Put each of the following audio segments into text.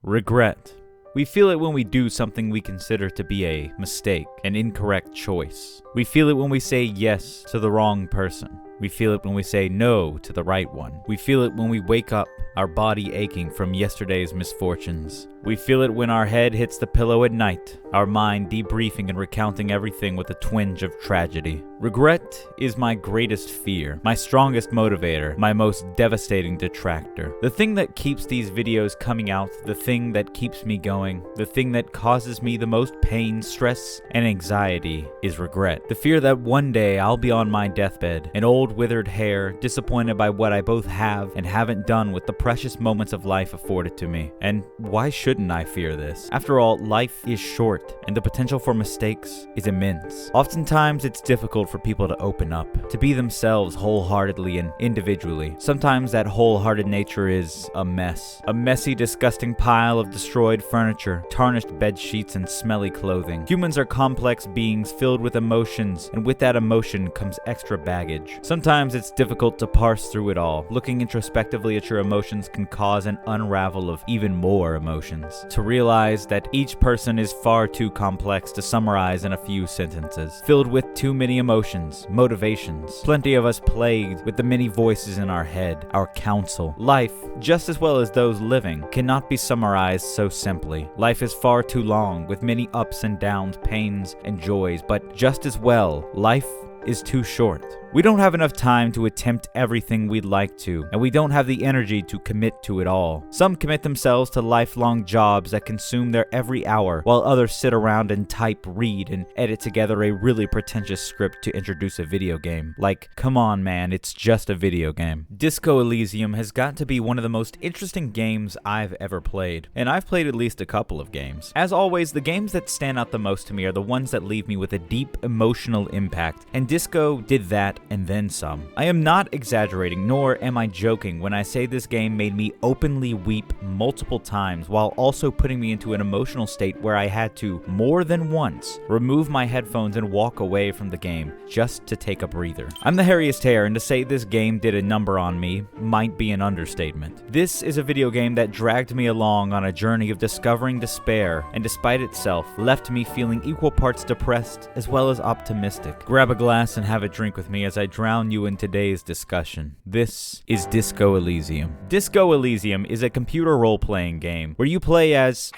Regret. We feel it when we do something we consider to be a mistake, an incorrect choice. We feel it when we say yes to the wrong person. We feel it when we say no to the right one. We feel it when we wake up, our body aching from yesterday's misfortunes. We feel it when our head hits the pillow at night, our mind debriefing and recounting everything with a twinge of tragedy. Regret is my greatest fear, my strongest motivator, my most devastating detractor. The thing that keeps these videos coming out, the thing that keeps me going, the thing that causes me the most pain, stress, and anxiety is regret. The fear that one day I'll be on my deathbed, an old withered hair, disappointed by what I both have and haven't done with the precious moments of life afforded to me. And why shouldn't I fear this? After all, life is short, and the potential for mistakes is immense. Oftentimes, it's difficult for people to open up, to be themselves wholeheartedly and individually. Sometimes that wholehearted nature is a mess. A messy, disgusting pile of destroyed furniture, tarnished bed sheets, and smelly clothing. Humans are complex beings filled with emotions, and with that emotion comes extra baggage. Sometimes it's difficult to parse through it all. Looking introspectively at your emotions can cause an unravel of even more emotions. To realize that each person is far too complex to summarize in a few sentences, filled with too many emotions, motivations, plenty of us plagued with the many voices in our head, our counsel. Life, just as well as those living, cannot be summarized so simply. Life is far too long, with many ups and downs, pains and joys, but just as well, life is too short. We don't have enough time to attempt everything we'd like to, and we don't have the energy to commit to it all. Some commit themselves to lifelong jobs that consume their every hour, while others sit around and type, read, and edit together a really pretentious script to introduce a video game. Like, come on man, it's just a video game. Disco Elysium has got to be one of the most interesting games I've ever played, and I've played at least a couple of games. As always, the games that stand out the most to me are the ones that leave me with a deep emotional impact, and Disco did that and then some. I am not exaggerating, nor am I joking when I say this game made me openly weep multiple times while also putting me into an emotional state where I had to, more than once, remove my headphones and walk away from the game just to take a breather. I'm the hairiest hair, and to say this game did a number on me might be an understatement. This is a video game that dragged me along on a journey of discovering despair, and despite itself, left me feeling equal parts depressed as well as optimistic. Grab a glass and have a drink with me as I drown you in today's discussion. This is Disco Elysium. Disco Elysium is a computer role-playing game where you play as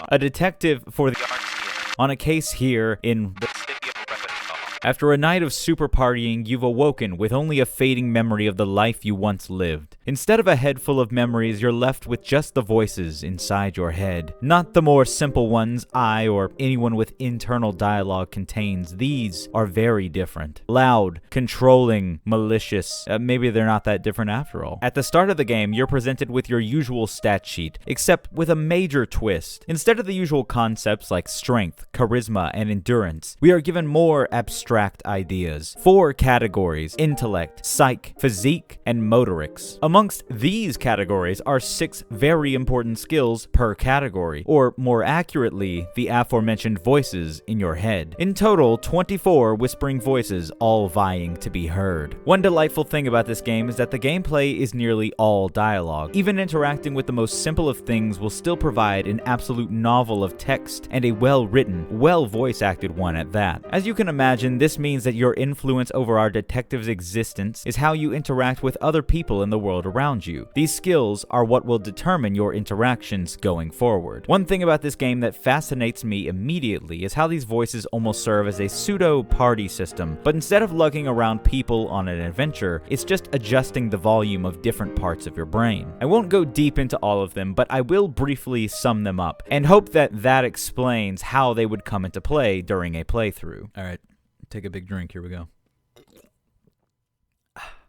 a detective for the on a case here in the After a night of super partying, you've awoken with only a fading memory of the life you once lived. Instead of a head full of memories, you're left with just the voices inside your head. Not the more simple ones I or anyone with internal dialogue contains. These are very different. Loud, controlling, malicious. Maybe they're not that different after all. At the start of the game, you're presented with your usual stat sheet, except with a major twist. Instead of the usual concepts like strength, charisma, and endurance, we are given more abstract ideas. 4 categories: intellect, psych, physique, and motorics. Amongst these categories are 6 very important skills per category, or more accurately, the aforementioned voices in your head. In total, 24 whispering voices, all vying to be heard. One delightful thing about this game is that the gameplay is nearly all dialogue. Even interacting with the most simple of things will still provide an absolute novel of text, and a well-written, well-voice-acted one at that. As you can imagine, this means that your influence over our detective's existence is how you interact with other people in the world around you. These skills are what will determine your interactions going forward. One thing about this game that fascinates me immediately is how these voices almost serve as a pseudo-party system, but instead of lugging around people on an adventure, it's just adjusting the volume of different parts of your brain. I won't go deep into all of them, but I will briefly sum them up, and hope that that explains how they would come into play during a playthrough. Alright. Take a big drink, here we go.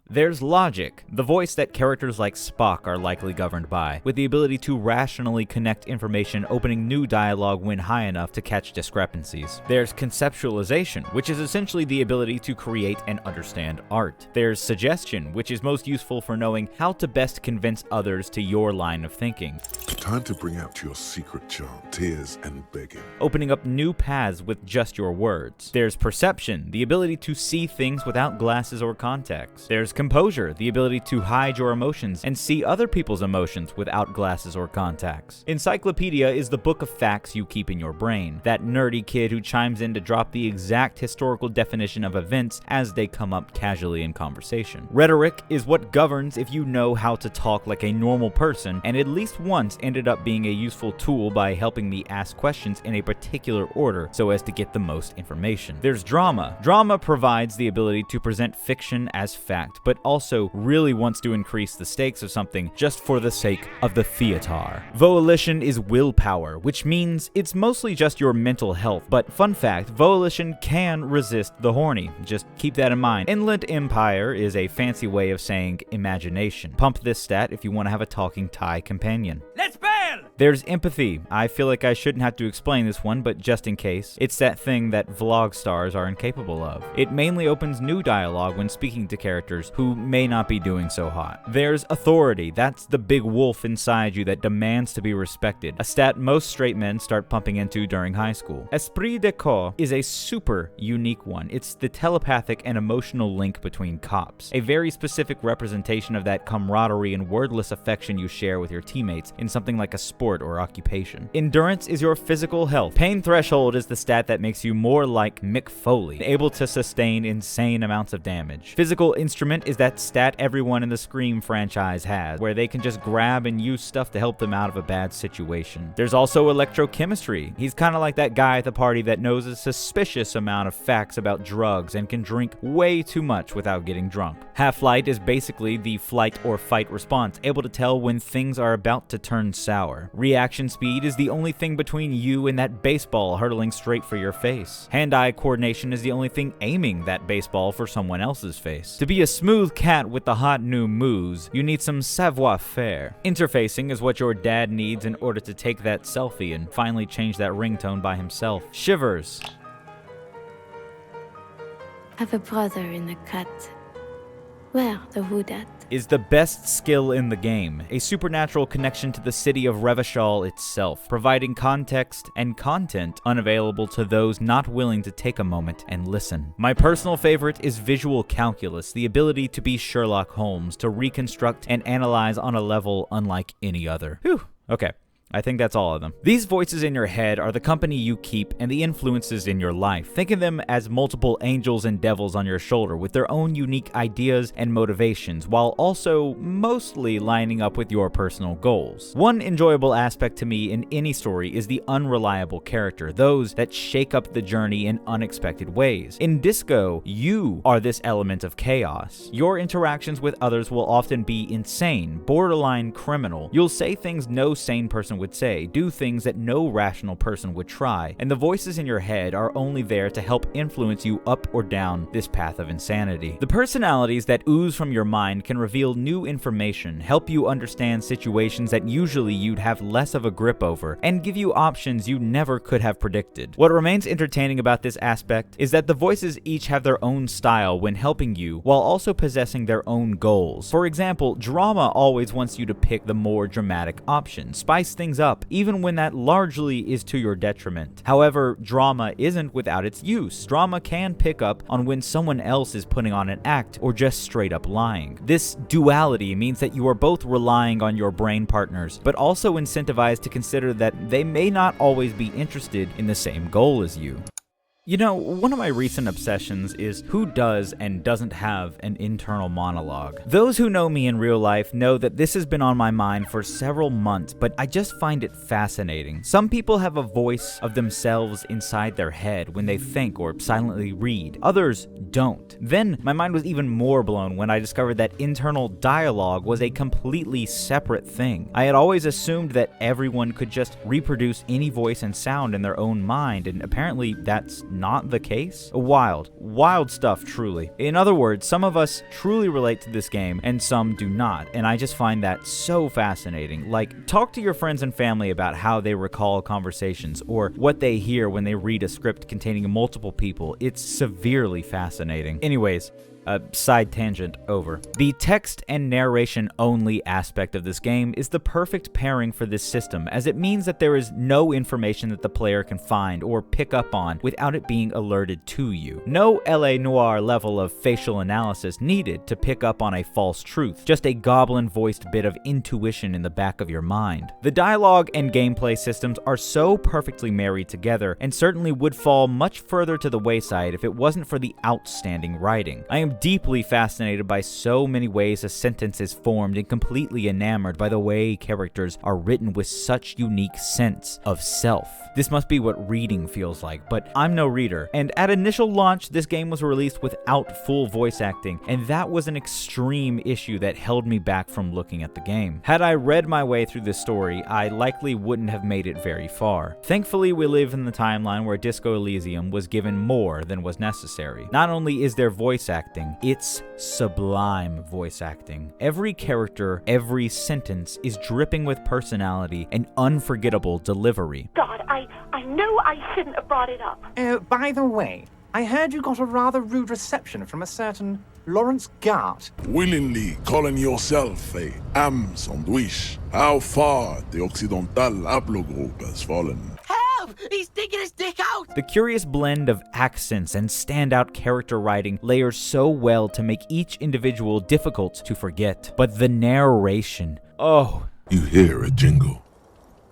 There's logic, the voice that characters like Spock are likely governed by, with the ability to rationally connect information, opening new dialogue when high enough to catch discrepancies. There's conceptualization, which is essentially the ability to create and understand art. There's suggestion, which is most useful for knowing how to best convince others to your line of thinking. Time to bring out your secret charm, tears and begging. Opening up new paths with just your words. There's perception, the ability to see things without glasses or contacts. There's composure, the ability to hide your emotions and see other people's emotions without glasses or contacts. Encyclopedia is the book of facts you keep in your brain, that nerdy kid who chimes in to drop the exact historical definition of events as they come up casually in conversation. Rhetoric is what governs if you know how to talk like a normal person, and at least once ended up being a useful tool by helping me ask questions in a particular order so as to get the most information. There's drama. Drama provides the ability to present fiction as fact, but also really wants to increase the stakes of something just for the sake of the theater. Volition is willpower, which means it's mostly just your mental health, but fun fact, volition can resist the horny. Just keep that in mind. Inland Empire is a fancy way of saying imagination. Pump this stat if you want to have a talking Thai companion. Let's bail! There's empathy. I feel like I shouldn't have to explain this one, but just in case, it's that thing that vlog stars are incapable of. It mainly opens new dialogue when speaking to characters who may not be doing so hot. There's authority. That's the big wolf inside you that demands to be respected, a stat most straight men start pumping into during high school. Esprit de corps is a super unique one. It's the telepathic and emotional link between cops, a very specific representation of that camaraderie and wordless affection you share with your teammates in something like a sport or occupation. Endurance is your physical health. Pain threshold is the stat that makes you more like Mick Foley, able to sustain insane amounts of damage. Physical instrument is that stat everyone in the Scream franchise has, where they can just grab and use stuff to help them out of a bad situation. There's also electrochemistry. He's kind of like that guy at the party that knows a suspicious amount of facts about drugs and can drink way too much without getting drunk. Half-light is basically the flight or fight response, able to tell when things are about to turn sour. Reaction speed is the only thing between you and that baseball hurtling straight for your face. Hand-eye coordination is the only thing aiming that baseball for someone else's face. To be a smooth cat with the hot new moves, you need some savoir-faire. Interfacing is what your dad needs in order to take that selfie and finally change that ringtone by himself. Shivers. Have a brother in the cut. Where the hood at? Is the best skill in the game, a supernatural connection to the city of Revachol itself, providing context and content unavailable to those not willing to take a moment and listen. My personal favorite is visual calculus, the ability to be Sherlock Holmes, to reconstruct and analyze on a level unlike any other. Whew, okay. I think that's all of them. These voices in your head are the company you keep and the influences in your life. Think of them as multiple angels and devils on your shoulder with their own unique ideas and motivations, while also mostly lining up with your personal goals. One enjoyable aspect to me in any story is the unreliable character, those that shake up the journey in unexpected ways. In Disco, you are this element of chaos. Your interactions with others will often be insane, borderline criminal. You'll say things no sane person would say, do things that no rational person would try, and the voices in your head are only there to help influence you up or down this path of insanity. The personalities that ooze from your mind can reveal new information, help you understand situations that usually you'd have less of a grip over, and give you options you never could have predicted. What remains entertaining about this aspect is that the voices each have their own style when helping you, while also possessing their own goals. For example, drama always wants you to pick the more dramatic option, spice things up, even when that largely is to your detriment. However, drama isn't without its use. Drama can pick up on when someone else is putting on an act or just straight up lying. This duality means that you are both relying on your brain partners, but also incentivized to consider that they may not always be interested in the same goal as you. You know, one of my recent obsessions is who does and doesn't have an internal monologue. Those who know me in real life know that this has been on my mind for several months, but I just find it fascinating. Some people have a voice of themselves inside their head when they think or silently read. Others don't. Then my mind was even more blown when I discovered that internal dialogue was a completely separate thing. I had always assumed that everyone could just reproduce any voice and sound in their own mind, and apparently that's not the case? Wild stuff, truly. In other words, some of us truly relate to this game and some do not, and I just find that so fascinating. Like, talk to your friends and family about how they recall conversations or what they hear when they read a script containing multiple people. It's severely fascinating. Anyways, Side tangent over. The text and narration only aspect of this game is the perfect pairing for this system, as it means that there is no information that the player can find or pick up on without it being alerted to you. No LA Noire level of facial analysis needed to pick up on a false truth, just a goblin-voiced bit of intuition in the back of your mind. The dialogue and gameplay systems are so perfectly married together, and certainly would fall much further to the wayside if it wasn't for the outstanding writing. I am deeply fascinated by so many ways a sentence is formed and completely enamored by the way characters are written with such unique sense of self. This must be what reading feels like, but I'm no reader. And at initial launch, this game was released without full voice acting, and that was an extreme issue that held me back from looking at the game. Had I read my way through the story, I likely wouldn't have made it very far. Thankfully, we live in the timeline where Disco Elysium was given more than was necessary. Not only is there voice acting, it's sublime voice acting. Every character, every sentence is dripping with personality and unforgettable delivery. God, I know I shouldn't have brought it up. By the way, I heard you got a rather rude reception from a certain Lawrence Gart. Willingly calling yourself a âme sandwich. How far the Occidental haplogroup has fallen. Help! He's digging his dick out! The curious blend of accents and standout character writing layers so well to make each individual difficult to forget. But the narration, oh. You hear a jingle.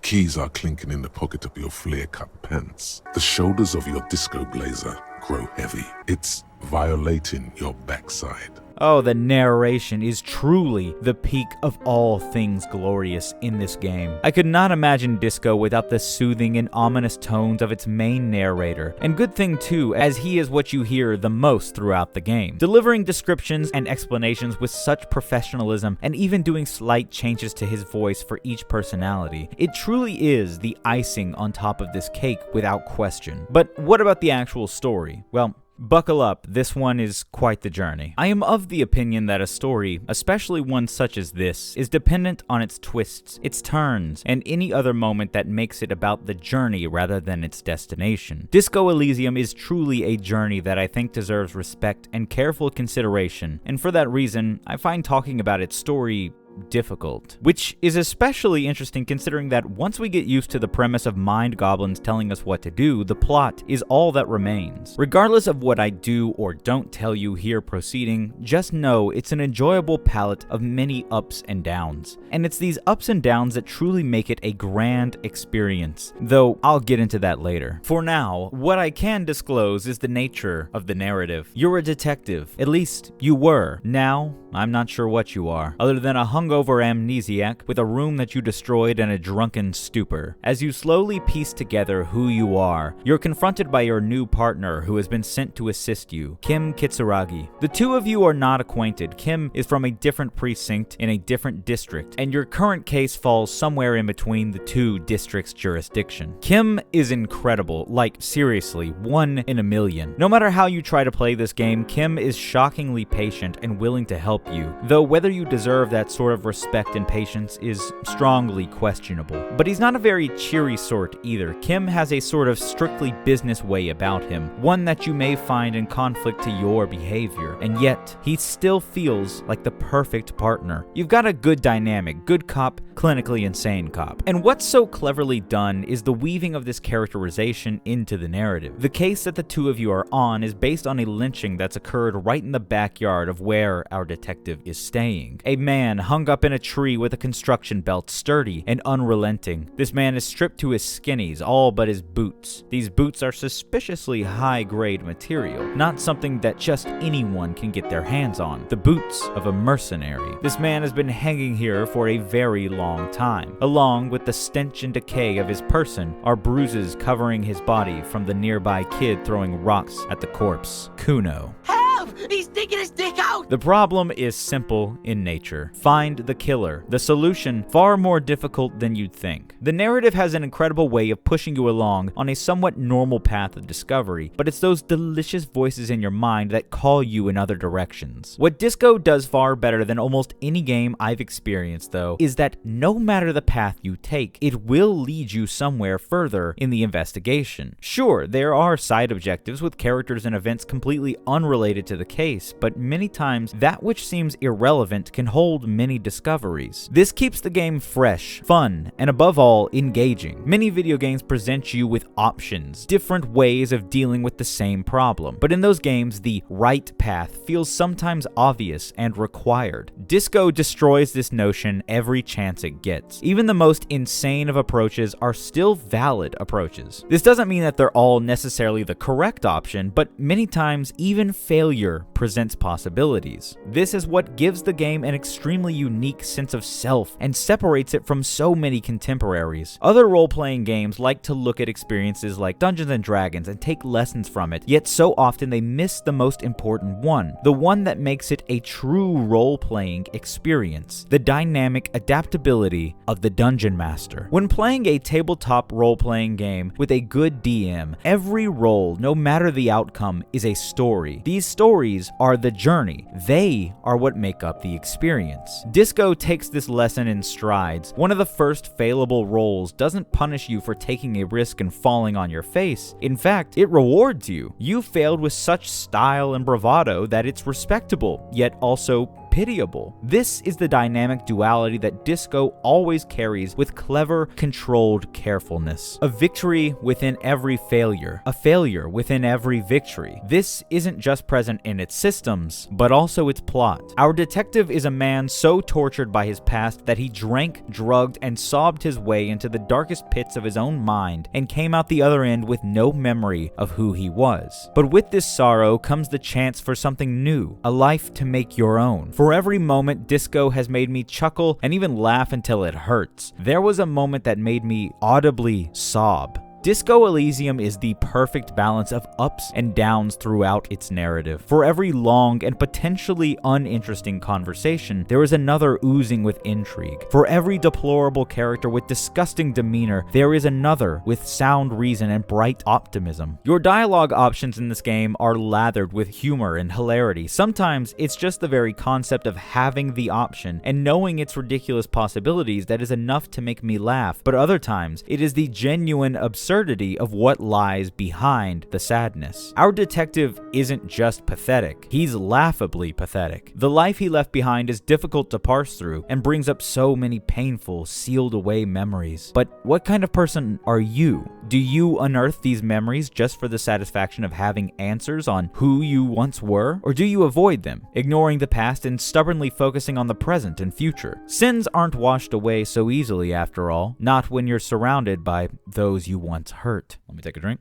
Keys are clinking in the pocket of your flare-cut pants. The shoulders of your disco blazer grow heavy. It's violating your backside. Oh, the narration is truly the peak of all things glorious in this game. I could not imagine Disco without the soothing and ominous tones of its main narrator. And good thing too, as he is what you hear the most throughout the game. Delivering descriptions and explanations with such professionalism, and even doing slight changes to his voice for each personality. It truly is the icing on top of this cake without question. But what about the actual story? Well, buckle up, this one is quite the journey. I am of the opinion that a story, especially one such as this, is dependent on its twists, its turns, and any other moment that makes it about the journey rather than its destination. Disco Elysium is truly a journey that I think deserves respect and careful consideration, and for that reason, I find talking about its story difficult. Which is especially interesting considering that once we get used to the premise of mind goblins telling us what to do, the plot is all that remains. Regardless of what I do or don't tell you here proceeding, just know it's an enjoyable palette of many ups and downs. And it's these ups and downs that truly make it a grand experience, though I'll get into that later. For now, what I can disclose is the nature of the narrative. You're a detective, at least you were. Now, I'm not sure what you are, other than a hungover amnesiac with a room that you destroyed and a drunken stupor. As you slowly piece together who you are, you're confronted by your new partner who has been sent to assist you, Kim Kitsuragi. The two of you are not acquainted. Kim is from a different precinct in a different district, and your current case falls somewhere in between the two districts' jurisdiction. Kim is incredible, like seriously, 1 in a million. No matter how you try to play this game, Kim is shockingly patient and willing to help you, though whether you deserve that sort of respect and patience is strongly questionable. But he's not a very cheery sort either. Kim has a sort of strictly business way about him, one that you may find in conflict to your behavior, and yet he still feels like the perfect partner. You've got a good dynamic, good cop, clinically insane cop. And what's so cleverly done is the weaving of this characterization into the narrative. The case that the two of you are on is based on a lynching that's occurred right in the backyard of where our detective is staying. A man hung up in a tree with a construction belt, sturdy and unrelenting. This man is stripped to his skinnies, all but his boots. These boots are suspiciously high-grade material, not something that just anyone can get their hands on. The boots of a mercenary. This man has been hanging here for a very long time. Along with the stench and decay of his person are bruises covering his body from the nearby kid throwing rocks at the corpse, Kuno. He's digging his dick out! The problem is simple in nature. Find the killer. The solution, far more difficult than you'd think. The narrative has an incredible way of pushing you along on a somewhat normal path of discovery, but it's those delicious voices in your mind that call you in other directions. What Disco does far better than almost any game I've experienced, though, is that no matter the path you take, it will lead you somewhere further in the investigation. Sure, there are side objectives with characters and events completely unrelated to to the case, but many times that which seems irrelevant can hold many discoveries. This keeps the game fresh, fun, and above all, engaging. Many video games present you with options, different ways of dealing with the same problem, but in those games, the right path feels sometimes obvious and required. Disco destroys this notion every chance it gets. Even the most insane of approaches are still valid approaches. This doesn't mean that they're all necessarily the correct option, but many times even failure presents possibilities. This is what gives the game an extremely unique sense of self and separates it from so many contemporaries. Other role-playing games like to look at experiences like Dungeons & Dragons and take lessons from it, yet so often they miss the most important one, the one that makes it a true role-playing experience, the dynamic adaptability of the Dungeon Master. When playing a tabletop role-playing game with a good DM, every role, no matter the outcome, is a story. These stories are the journey. They are what make up the experience. Disco takes this lesson in strides. One of the first failable rolls doesn't punish you for taking a risk and falling on your face. In fact, it rewards you. You failed with such style and bravado that it's respectable, yet also pitiable. This is the dynamic duality that Disco always carries with clever, controlled carefulness. A victory within every failure, a failure within every victory. This isn't just present in its systems, but also its plot. Our detective is a man so tortured by his past that he drank, drugged, and sobbed his way into the darkest pits of his own mind and came out the other end with no memory of who he was. But with this sorrow comes the chance for something new, a life to make your own. For every moment, Disco has made me chuckle and even laugh until it hurts. There was a moment that made me audibly sob. Disco Elysium is the perfect balance of ups and downs throughout its narrative. For every long and potentially uninteresting conversation, there is another oozing with intrigue. For every deplorable character with disgusting demeanor, there is another with sound reason and bright optimism. Your dialogue options in this game are lathered with humor and hilarity. Sometimes it's just the very concept of having the option and knowing its ridiculous possibilities that is enough to make me laugh, but other times it is the genuine absurdity of what lies behind the sadness. Our detective isn't just pathetic, he's laughably pathetic. The life he left behind is difficult to parse through and brings up so many painful, sealed away memories. But what kind of person are you? Do you unearth these memories just for the satisfaction of having answers on who you once were? Or do you avoid them, ignoring the past and stubbornly focusing on the present and future? Sins aren't washed away so easily after all, not when you're surrounded by those you once hurt. Let me take a drink.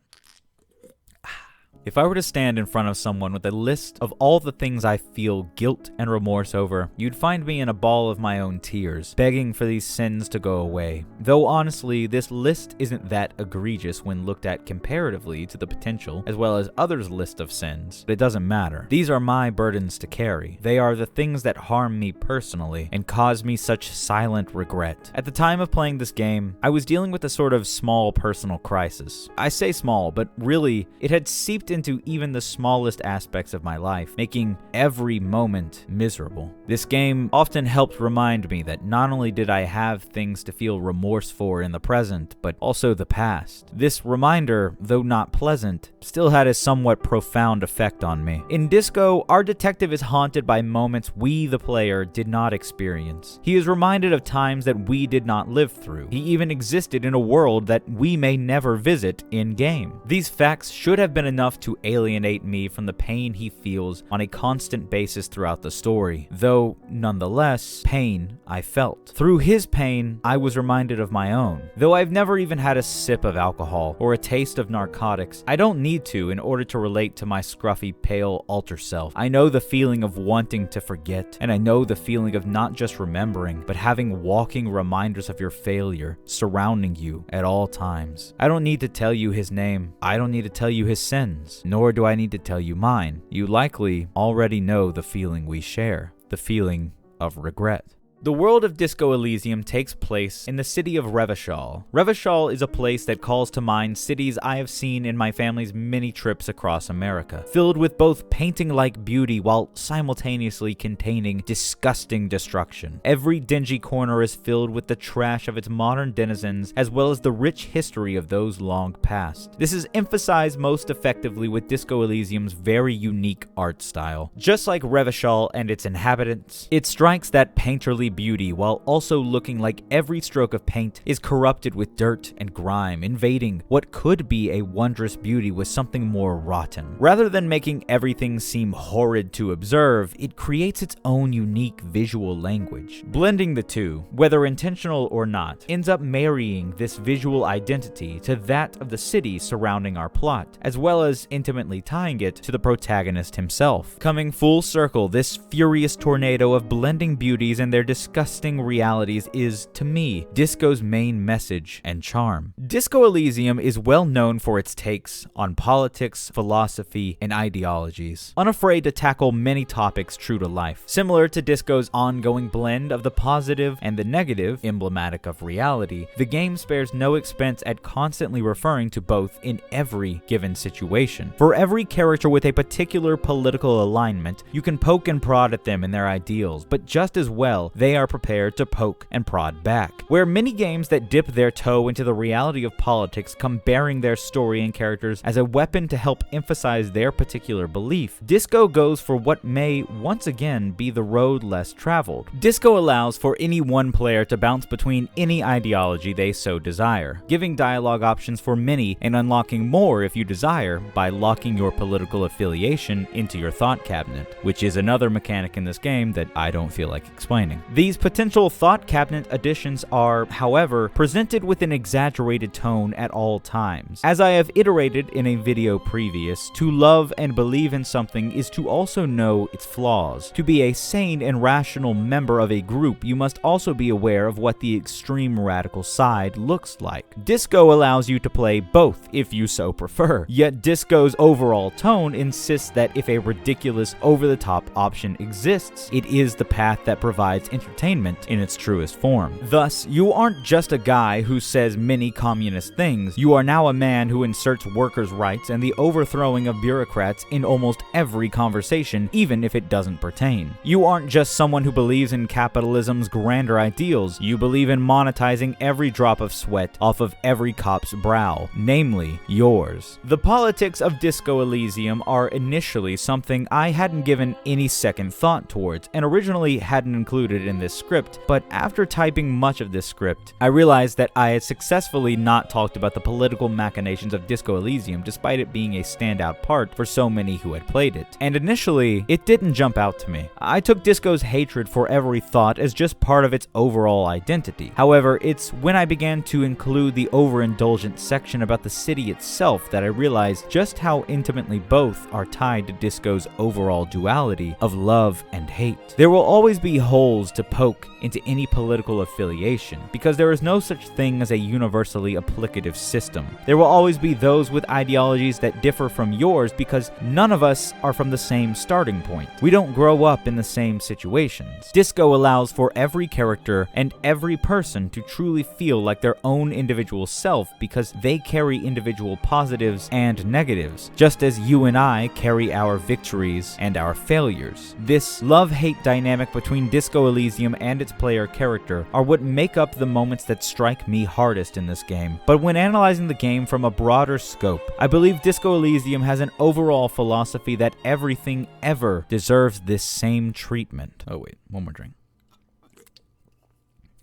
If I were to stand in front of someone with a list of all the things I feel guilt and remorse over, you'd find me in a ball of my own tears, begging for these sins to go away. Though honestly, this list isn't that egregious when looked at comparatively to the potential, as well as others' list of sins. But it doesn't matter. These are my burdens to carry. They are the things that harm me personally and cause me such silent regret. At the time of playing this game, I was dealing with a sort of small personal crisis. I say small, but really, it had seeped into even the smallest aspects of my life, making every moment miserable. This game often helped remind me that not only did I have things to feel remorse for in the present, but also the past. This reminder, though not pleasant, still had a somewhat profound effect on me. In Disco, our detective is haunted by moments we, the player, did not experience. He is reminded of times that we did not live through. He even existed in a world that we may never visit in-game. These facts should have been enough to alienate me from the pain he feels on a constant basis throughout the story, though nonetheless, pain I felt. Through his pain, I was reminded of my own. Though I've never even had a sip of alcohol or a taste of narcotics, I don't need to in order to relate to my scruffy, pale alter self. I know the feeling of wanting to forget, and I know the feeling of not just remembering, but having walking reminders of your failure surrounding you at all times. I don't need to tell you his name. I don't need to tell you his sins. Nor do I need to tell you mine. You likely already know the feeling we share, the feeling of regret. The world of Disco Elysium takes place in the city of Revachol. Revachol is a place that calls to mind cities I have seen in my family's many trips across America, filled with both painting-like beauty while simultaneously containing disgusting destruction. Every dingy corner is filled with the trash of its modern denizens, as well as the rich history of those long past. This is emphasized most effectively with Disco Elysium's very unique art style. Just like Revachol and its inhabitants, it strikes that painterly beauty while also looking like every stroke of paint is corrupted with dirt and grime, invading what could be a wondrous beauty with something more rotten. Rather than making everything seem horrid to observe, it creates its own unique visual language. Blending the two, whether intentional or not, ends up marrying this visual identity to that of the city surrounding our plot, as well as intimately tying it to the protagonist himself. Coming full circle, this furious tornado of blending beauties and their disgusting realities is, to me, disco's main message and charm. Disco Elysium is well known for its takes on politics, philosophy, and ideologies, unafraid to tackle many topics true to life. Similar to disco's ongoing blend of the positive and the negative, emblematic of reality, the game spares no expense at constantly referring to both in every given situation. For every character with a particular political alignment, you can poke and prod at them and their ideals, but just as well, they are prepared to poke and prod back. Where many games that dip their toe into the reality of politics come bearing their story and characters as a weapon to help emphasize their particular belief, Disco goes for what may, once again, be the road less traveled. Disco allows for any one player to bounce between any ideology they so desire, giving dialogue options for many and unlocking more if you desire by locking your political affiliation into your thought cabinet, which is another mechanic in this game that I don't feel like explaining. These potential thought cabinet additions are, however, presented with an exaggerated tone at all times. As I have iterated in a video previous, to love and believe in something is to also know its flaws. To be a sane and rational member of a group, you must also be aware of what the extreme radical side looks like. Disco allows you to play both if you so prefer, yet Disco's overall tone insists that if a ridiculous, over-the-top option exists, it is the path that provides entertainment in its truest form. Thus, you aren't just a guy who says many communist things, you are now a man who inserts workers' rights and the overthrowing of bureaucrats in almost every conversation, even if it doesn't pertain. You aren't just someone who believes in capitalism's grander ideals, you believe in monetizing every drop of sweat off of every cop's brow, namely yours. The politics of Disco Elysium are initially something I hadn't given any second thought towards, and originally hadn't included in this script, but after typing much of this script, I realized that I had successfully not talked about the political machinations of Disco Elysium despite it being a standout part for so many who had played it. And initially, it didn't jump out to me. I took Disco's hatred for every thought as just part of its overall identity. However, it's when I began to include the overindulgent section about the city itself that I realized just how intimately both are tied to Disco's overall duality of love and hate. There will always be holes to poke into any political affiliation, because there is no such thing as a universally applicative system. There will always be those with ideologies that differ from yours because none of us are from the same starting point. We don't grow up in the same situations. Disco allows for every character and every person to truly feel like their own individual self because they carry individual positives and negatives, just as you and I carry our victories and our failures. This love-hate dynamic between Disco Elysium and its player character are what make up the moments that strike me hardest in this game. But when analyzing the game from a broader scope, I believe Disco Elysium has an overall philosophy that everything ever deserves this same treatment. Oh wait, one more drink.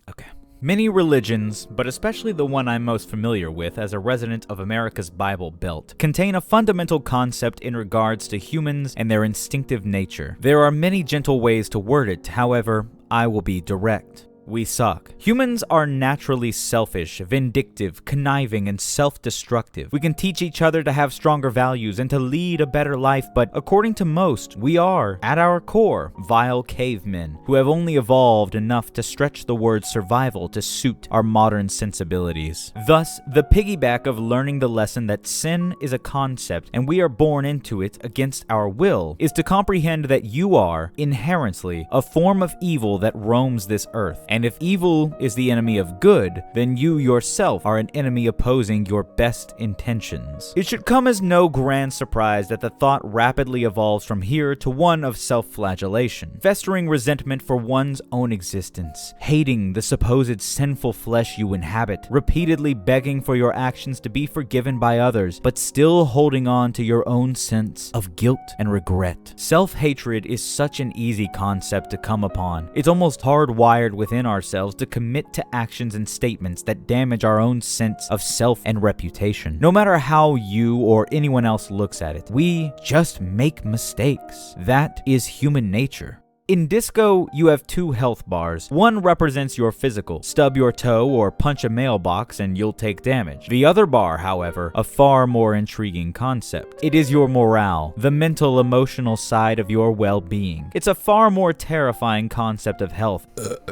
Okay. Many religions, but especially the one I'm most familiar with as a resident of America's Bible Belt, contain a fundamental concept in regards to humans and their instinctive nature. There are many gentle ways to word it, however, I will be direct. we suck. Humans are naturally selfish, vindictive, conniving, and self-destructive. We can teach each other to have stronger values and to lead a better life, but according to most, we are, at our core, vile cavemen who have only evolved enough to stretch the word survival to suit our modern sensibilities. Thus, the piggyback of learning the lesson that sin is a concept and we are born into it against our will is to comprehend that you are, inherently, a form of evil that roams this earth. And if evil is the enemy of good, then you yourself are an enemy opposing your best intentions. It should come as no grand surprise that the thought rapidly evolves from here to one of self-flagellation, festering resentment for one's own existence, hating the supposed sinful flesh you inhabit, repeatedly begging for your actions to be forgiven by others, but still holding on to your own sense of guilt and regret. Self-hatred is such an easy concept to come upon. It's almost hardwired within ourselves to commit to actions and statements that damage our own sense of self and reputation. No matter how you or anyone else looks at it, we just make mistakes. That is human nature. In disco, you have two health bars. One represents your physical. Stub your toe or punch a mailbox and you'll take damage. The other bar, however, a far more intriguing concept. It is your morale, the mental, emotional side of your well-being. It's a far more terrifying concept of health.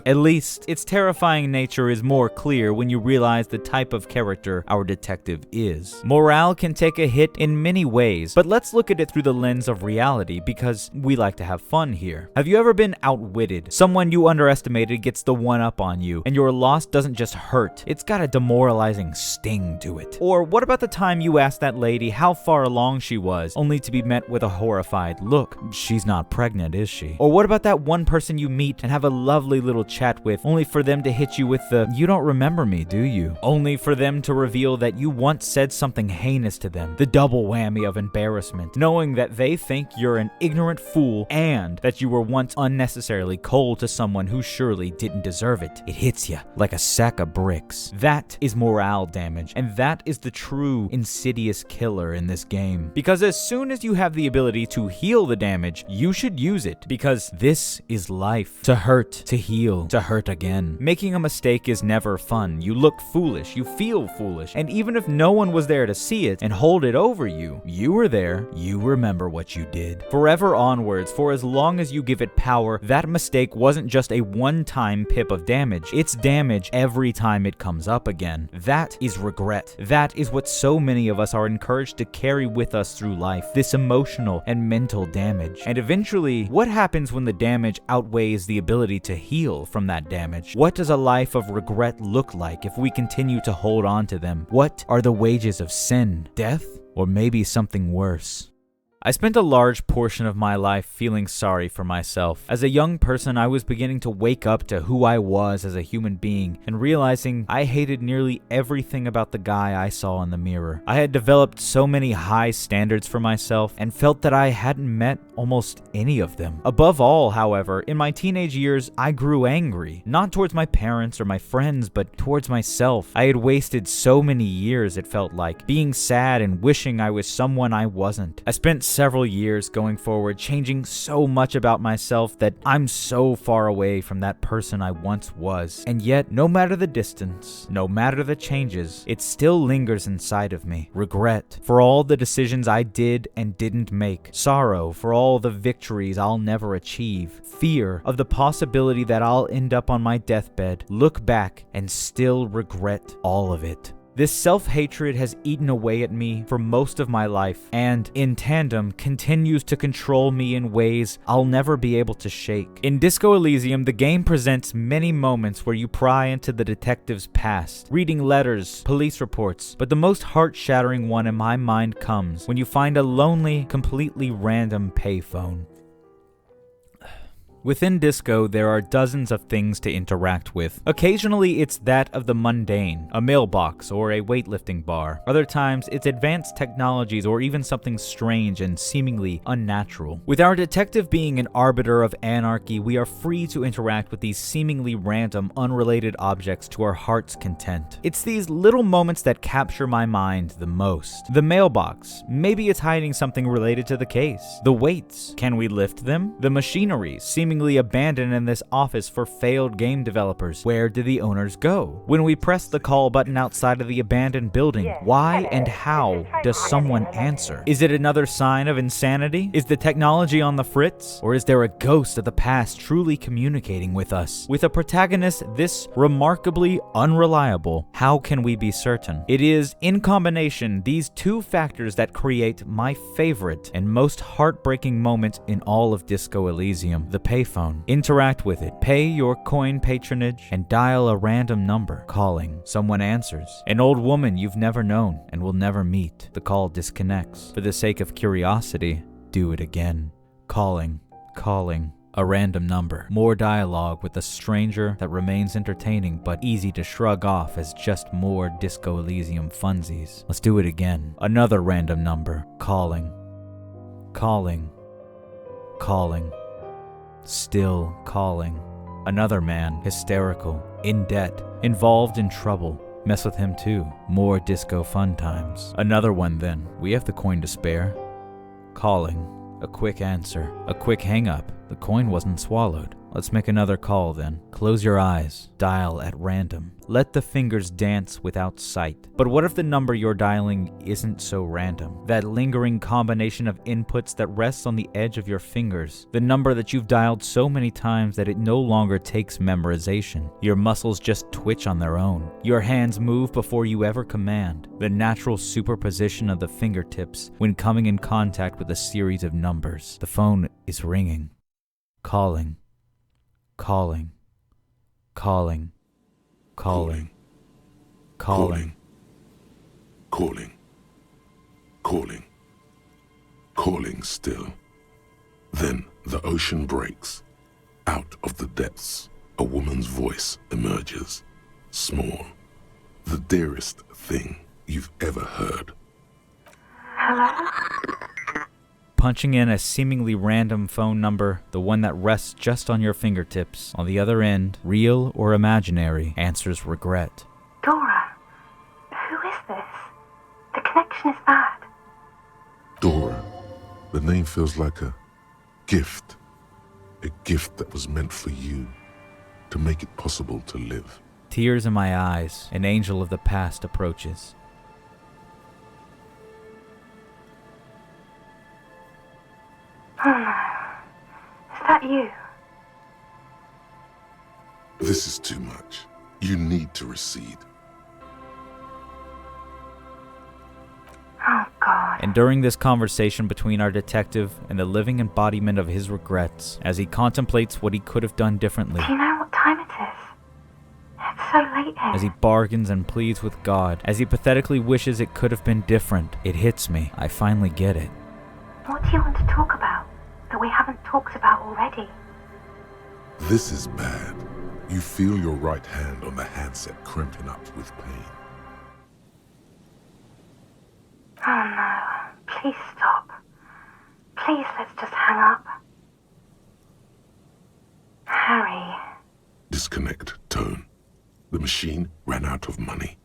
At least, its terrifying nature is more clear when you realize the type of character our detective is. Morale can take a hit in many ways, but let's look at it through the lens of reality because we like to have fun here. Have you ever been outwitted? Someone you underestimated gets the one up on you, and your loss doesn't just hurt, it's got a demoralizing sting to it. Or what about the time you asked that lady how far along she was, only to be met with a horrified look? She's not pregnant, is she? Or what about that one person you meet and have a lovely little chat with, only for them to hit you with the, "You don't remember me, do you?" Only for them to reveal that you once said something heinous to them. The double whammy of embarrassment, knowing that they think you're an ignorant fool and that you were once unnecessarily cold to someone who surely didn't deserve it. It hits you like a sack of bricks. That is morale damage, and that is the true insidious killer in this game. Because as soon as you have the ability to heal the damage, you should use it, because this is life. To hurt, to heal, to hurt again. Making a mistake is never fun. You look foolish, you feel foolish, and even if no one was there to see it and hold it over you, you were there, you remember what you did. Forever onwards, for as long as you give it power, that mistake wasn't just a one-time pip of damage. It's damage every time it comes up again. That is regret. That is what so many of us are encouraged to carry with us through life. This emotional and mental damage. And eventually, what happens when the damage outweighs the ability to heal from that damage? What does a life of regret look like if we continue to hold on to them? What are the wages of sin? Death? Or maybe something worse? I spent a large portion of my life feeling sorry for myself. As a young person, I was beginning to wake up to who I was as a human being and realizing I hated nearly everything about the guy I saw in the mirror. I had developed so many high standards for myself and felt that I hadn't met almost any of them. Above all, however, in my teenage years, I grew angry, not towards my parents or my friends, but towards myself. I had wasted so many years, it felt like, being sad and wishing I was someone I wasn't. I spent several years going forward changing so much about myself that I'm so far away from that person I once was. And yet, no matter the distance, no matter the changes, it still lingers inside of me. Regret for all the decisions I did and didn't make. Sorrow for all the victories I'll never achieve. Fear of the possibility that I'll end up on my deathbed, look back, and still regret all of it. This self-hatred has eaten away at me for most of my life, and in tandem continues to control me in ways I'll never be able to shake. In Disco Elysium, the game presents many moments where you pry into the detective's past, reading letters, police reports, but the most heart-shattering one in my mind comes when you find a lonely, completely random payphone. Within Disco, there are dozens of things to interact with. Occasionally, it's that of the mundane, a mailbox or a weightlifting bar. Other times, it's advanced technologies or even something strange and seemingly unnatural. With our detective being an arbiter of anarchy, we are free to interact with these seemingly random, unrelated objects to our heart's content. It's these little moments that capture my mind the most. The mailbox, maybe it's hiding something related to the case. The weights, can we lift them? The machinery, seemingly seemingly abandoned in this office for failed game developers. Where do the owners go? When we press the call button outside of the abandoned building, why and how does someone answer? Is it another sign of insanity? Is the technology on the fritz? Or is there a ghost of the past truly communicating with us? With a protagonist this remarkably unreliable, how can we be certain? It is, in combination, these two factors that create my favorite and most heartbreaking moment in all of Disco Elysium, the payphone. Interact with it. Pay your coin patronage and dial a random number. Calling. Someone answers. An old woman you've never known and will never meet. The call disconnects. For the sake of curiosity, do it again. Calling. Calling. A random number. More dialogue with a stranger that remains entertaining but easy to shrug off as just more Disco Elysium funsies. Let's do it again. Another random number. Calling. Calling. Calling. Still calling. Another man, hysterical, in debt, involved in trouble. Mess with him too. More disco fun times. Another one then. We have the coin to spare. Calling. A quick answer. A quick hang up. The coin wasn't swallowed. Let's make another call then. Close your eyes. Dial at random. Let the fingers dance without sight. But what if the number you're dialing isn't so random? That lingering combination of inputs that rests on the edge of your fingers. The number that you've dialed so many times that it no longer takes memorization. Your muscles just twitch on their own. Your hands move before you ever command. The natural superposition of the fingertips when coming in contact with a series of numbers. The phone is ringing. Calling. Calling. Calling. Calling. Calling. Calling. Calling. Calling still. Then the ocean breaks. Out of the depths, a woman's voice emerges. Small. The dearest thing you've ever heard. Punching in a seemingly random phone number, the one that rests just on your fingertips. On the other end, real or imaginary, answers regret. Dora, who is this? The connection is bad. Dora. The name feels like a gift. A gift that was meant for you, to make it possible to live. Tears in my eyes, an angel of the past approaches. Oh no. Is that you? This is too much. You need to recede. Oh God. And during this conversation between our detective and the living embodiment of his regrets, as he contemplates what he could have done differently, Do you know what time it is? It's so late here. as he bargains and pleads with God, as he pathetically wishes it could have been different, it hits me. I finally get it. What do you want to talk about that we haven't talked about already? This is bad. You feel your right hand on the handset crimping up with pain. Oh no. Please stop. Please, let's just hang up. Harry. Disconnect tone. The machine ran out of money.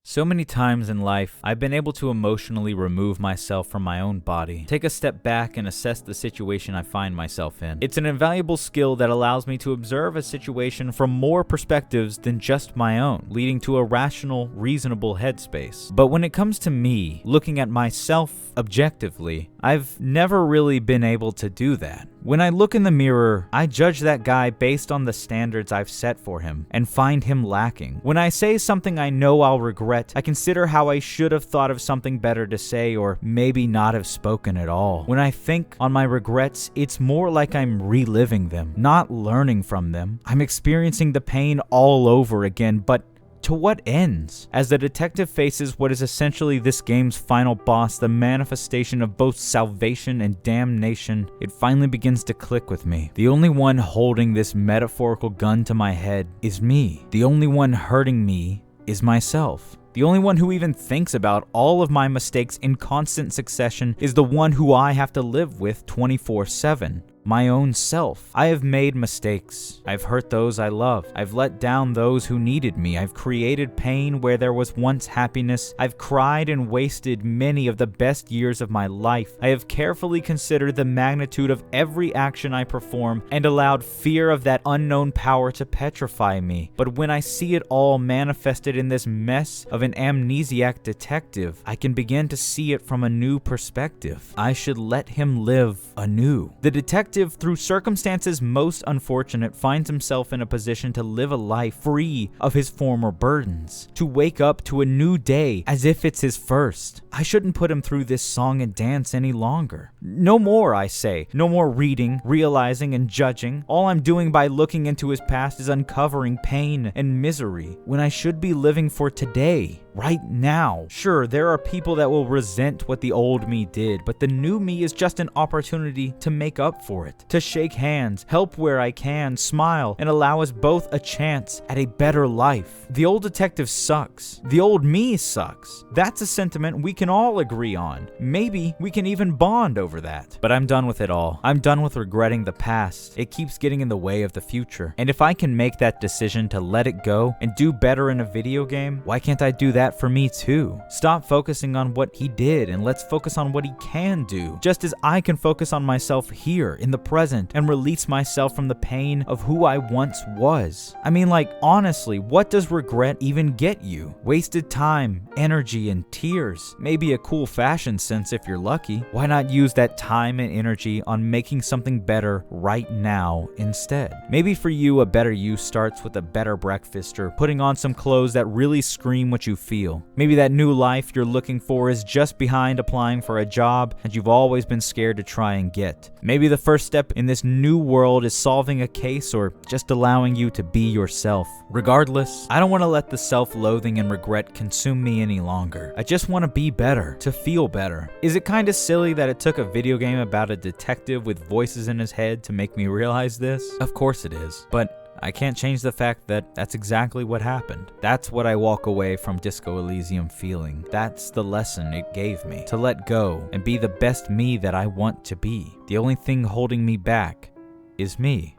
So many times in life, I've been able to emotionally remove myself from my own body, take a step back and assess the situation I find myself in. It's an invaluable skill that allows me to observe a situation from more perspectives than just my own, leading to a rational, reasonable headspace. But when it comes to me, looking at myself objectively, I've never really been able to do that. When I look in the mirror, I judge that guy based on the standards I've set for him and find him lacking. When I say something I know I'll regret, I consider how I should have thought of something better to say or maybe not have spoken at all. When I think on my regrets, it's more like I'm reliving them, not learning from them. I'm experiencing the pain all over again, but to what ends? As the detective faces what is essentially this game's final boss, the manifestation of both salvation and damnation, it finally begins to click with me. The only one holding this metaphorical gun to my head is me. The only one hurting me is myself. The only one who even thinks about all of my mistakes in constant succession is the one who I have to live with 24/7. my own self. I have made mistakes. I've hurt those I love. I've let down those who needed me. I've created pain where there was once happiness. I've cried and wasted many of the best years of my life. I have carefully considered the magnitude of every action I perform and allowed fear of that unknown power to petrify me. But when I see it all manifested in this mess of an amnesiac detective, I can begin to see it from a new perspective. I should let him live anew. The detective, through circumstances most unfortunate, finds himself in a position to live a life free of his former burdens, to wake up to a new day as if it's his first. I shouldn't put him through this song and dance any longer. No more, I say. No more reading, realizing, and judging. All I'm doing by looking into his past is uncovering pain and misery, when I should be living for today, right now. Sure, there are people that will resent what the old me did, but the new me is just an opportunity to make up for it, to shake hands, help where I can, smile, and allow us both a chance at a better life. The old detective sucks. The old me sucks. That's a sentiment we can all agree on. Maybe we can even bond over that. But I'm done with it all. I'm done with regretting the past. It keeps getting in the way of the future. And if I can make that decision to let it go and do better in a video game, why can't I do that for me too? Stop focusing on what he did and let's focus on what he can do. Just as I can focus on myself here in the present and release myself from the pain of who I once was. I mean, like, honestly, what does regret even get you? Wasted time, energy, and tears. Maybe a cool fashion sense if you're lucky. Why not use that time and energy on making something better right now instead? Maybe for you, a better you starts with a better breakfast or putting on some clothes that really scream what you feel. Maybe that new life you're looking for is just behind applying for a job that you've always been scared to try and get. Maybe the first step in this new world is solving a case or just allowing you to be yourself. Regardless, I don't want to let the self-loathing and regret consume me any longer. I just want to be better, to feel better. Is it kind of silly that it took a video game about a detective with voices in his head to make me realize this? Of course it is, but I can't change the fact that that's exactly what happened. That's what I walk away from Disco Elysium feeling. That's the lesson it gave me. To let go and be the best me that I want to be. The only thing holding me back is me.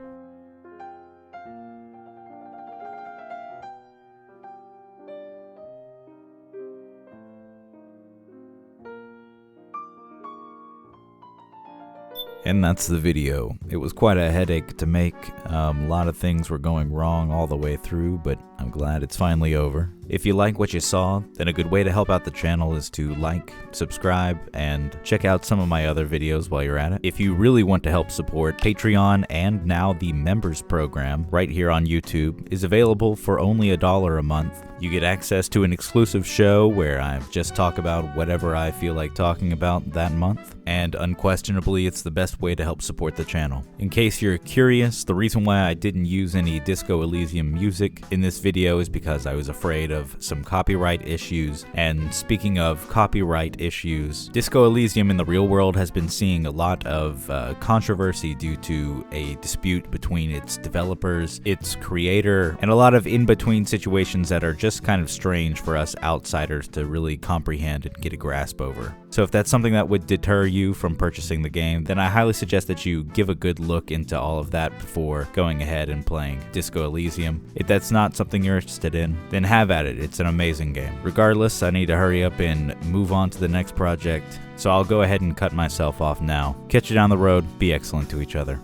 And that's the video. It was quite a headache to make. A lot of things were going wrong all the way through, but I'm glad it's finally over. If you like what you saw, then a good way to help out the channel is to like, subscribe, and check out some of my other videos while you're at it. If you really want to help support, Patreon and now the members program right here on YouTube is available for only $1 a month. You get access to an exclusive show where I just talk about whatever I feel like talking about that month, and unquestionably it's the best way to help support the channel. In case you're curious, the reason why I didn't use any Disco Elysium music in this video is because I was afraid of some copyright issues. And speaking of copyright issues, Disco Elysium in the real world has been seeing a lot of controversy due to a dispute between its developers, its creator, and a lot of in-between situations that are just kind of strange for us outsiders to really comprehend and get a grasp over. So if that's something that would deter you from purchasing the game, then I highly suggest that you give a good look into all of that before going ahead and playing Disco Elysium. If that's not something you're interested in, then have at it. It's an amazing game. Regardless, I need to hurry up and move on to the next project, so I'll go ahead and cut myself off now. Catch you down the road. Be excellent to each other.